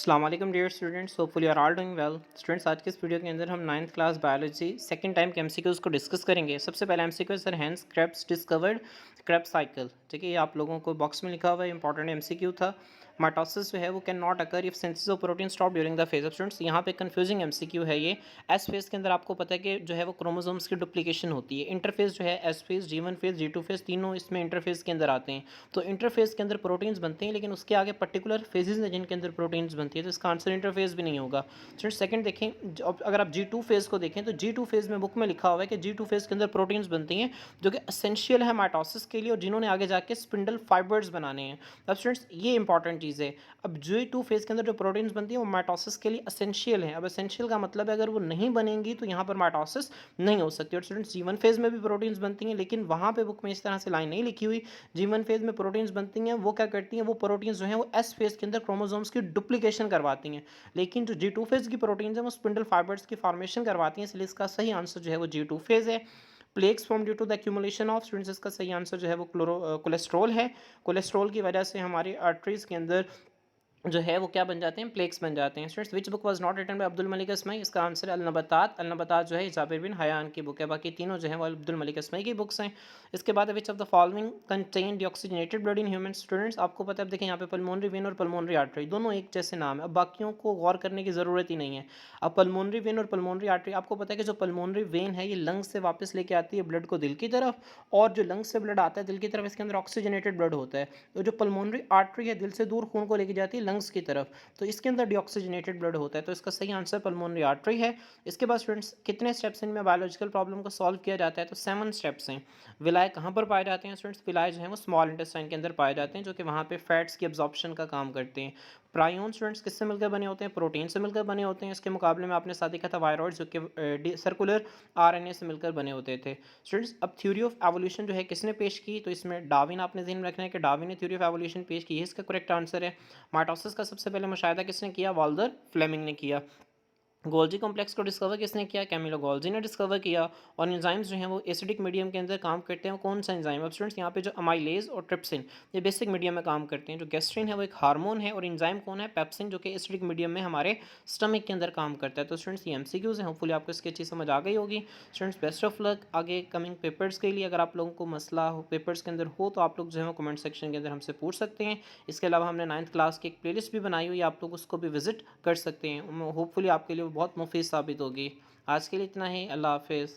अस्सलाम वालेकुम dear students, hopefully are all doing well. Students, आज के इस वीडियो के अंदर हम 9th class biology second time के एमसीक्यूज़ को डिस्कस करेंगे। सबसे पहला MCQ sir Hans Krebs discovered Kreb cycle. ठीक है, ये आप लोगों को बॉक्स में लिखा हुआ है, इंपॉर्टेंट एमसीक्यू था। माइटोसिस जो है वो can not occur if synthesis of protein stop during the phase of. Students, यहाँ पे कंफ्यूजिंग एमसीक्यू है ये। एस फेज के अंदर आपको पता है कि जो है वो क्रोमोसोम्स की डुप्लीकेशन होती है। इंटरफेज जो है S phase, G1 phase, G2 phase, तीनों इसमें इंटरफेज के अंदर आते हैं। तो इंटरफेज के अंदर प्रोटीन्स बनते हैं, लेकिन उसके आगे पर्टिकुलर फेजेस हैं जिनके अंदर प्रोटीन्स बनती है, तो इसका आंसर इंटरफेज भी नहीं होगा। स्टूडेंट सेकंड देखें, अगर आप G2 फेज को देखें तो G2 फेज में बुक में लिखा हुआ है कि G2 फेज के अंदर प्रोटीन्स बनती हैं जो कि एसेंशियल है माइटोसिस के लिए और जिन्होंने आगे जाके स्पिंडल फाइबर्स बनाने हैं। अब स्टूडेंट्स, ये इंपॉर्टेंट चीज़ है। अब G2 फेज के अंदर जो प्रोटीन्स बनती है वो माइटोसिस के लिए एसेंशियल है। अब एसेंशियल का मतलब है अगर वो नहीं बनेंगी तो यहाँ पर माइटोसिस नहीं हो सकती। और स्टूडेंट्स, G1 फेज में भी प्रोटीन्स बनती हैं, लेकिन वहाँ पे बुक में इस तरह से लाइन नहीं लिखी हुई। G1 फेज में प्रोटीन्स बनती हैं, वो क्या करती हैं, वो प्रोटीन्स जो हैं वो एस फेज के अंदर क्रोमोसोम्स की डुप्लीकेशन करवाती हैं। लेकिन जो G2 फेज की प्रोटीन्स हैं वो स्पिंडल फाइबर्स की फॉर्मेशन करवाती हैं, इसलिए इसका सही आंसर जो है वो G2 फेज है। Plaques form due to the accumulation of. Students, इसका सही आंसर जो है वो कोलेस्ट्रॉल है। कोलेस्ट्रॉल की वजह से हमारी आर्टरीज के अंदर जो है वो क्या बन जाते हैं, प्लेक्स बन जाते हैं। Students, which book was not written by Abdul Malik Asmai. इसका आंसर है अल-नबातात। अल-नबातात जो है जाबिर बिन हयान की बुक है, बाकी तीनों जो है वो अब्दुल मलिक अस्मई की बुक्स हैं। इसके बाद which of the following contain deoxygenated blood in human. Students, आपको पता है, अब देखें यहाँ पे पल्मोनरी वेन और पल्मोनरी आर्टरी दोनों एक जैसे नाम है, अब बाकियों को गौर करने की ज़रूरत ही नहीं है। अब पल्मोनरी वेन और पल्मोनरी आर्टरी, आपको पता है कि जो पल्मोनरी वेन है ये लंग्स से वापस लेके आती है ब्लड को दिल की तरफ, और जो लंग्स से ब्लड आता है दिल की तरफ इसके अंदर ऑक्सीजनेटेड ब्लड होता है। तो जो पल्मोनरी आर्टरी है दिल से दूर खून को लेके जाती है लंग्स की तरफ, तो इसके अंदर डीऑक्सीजनेटेड ब्लड होता है, तो इसका सही आंसर पल्मोनरी आर्टरी है। इसके बाद स्टूडेंट्स, कितने स्टेप्स इनमें बायोलॉजिकल प्रॉब्लम को सॉल्व किया जाता है, तो 7 स्टेप्स हैं। विलाय कहाँ पर पाए जाते हैं स्टूडेंट्स? विलाय जो है वो स्मॉल इंटेस्टाइन के अंदर पाए जाते हैं, जो कि वहाँ पे फैट्स की एब्जॉर्प्शन का काम करते हैं। प्रायोन स्टूडेंट्स किससे मिलकर बने होते हैं? प्रोटीन से मिलकर बने होते हैं। इसके मुकाबले में आपने साथ देखा था वायरॉइड्स जो कि सर्कुलर आरएनए से मिलकर बने होते थे। स्टूडेंट्स, अब थ्योरी ऑफ एवोल्यूशन जो है किसने पेश की, तो इसमें डार्विन आपने ध्यान में रखना है कि डार्विन ने थ्योरी ऑफ एवोल्यूशन पेश की है, इसका करेक्ट आंसर है। माइटोसिस का सबसे पहले मुशाहिदा किसने किया? वाल्दर फ्लेमिंग ने किया। गोल्जी कॉम्प्लेक्स को डिस्कवर किसने किया? कैमिलो गोल्जी ने डिस्कवर किया। और एंजाइम्स जो हैं वो एसिडिक मीडियम के अंदर काम करते हैं, वो कौन सा एंजाइम? अब स्टूडेंट्स, यहाँ पे जो अमाइलेज और ट्रिप्सिन ये बेसिक मीडियम में काम करते हैं। जो गैस्ट्रिन है वो एक हार्मोन है, और एंजाइम कौन है? पेप्सिन, जो कि एसिडिक मीडियम में हमारे स्टमक के अंदर काम करता है। तो स्टूडेंट्स, ये एमसीक्यूज़ हैं, होपफुली आपको इसकी अच्छी समझ आ गई होगी। स्टूडेंट्स, बेस्ट ऑफ लक आगे कमिंग पेपर्स के लिए। अगर आप लोगों को मसला हो पेपर्स के अंदर हो तो आप लोग जो है कमेंट सेक्शन के अंदर हमसे पूछ सकते हैं। इसके अलावा हमने 9th क्लास की एक प्लेलिस्ट भी बनाई हुई है, आप लोग उसको भी विजिट कर सकते हैं। होपफुली आपके लिए वो बहुत मुफीद साबित होगी। आज के लिए इतना ही। अल्लाह हाफिज़।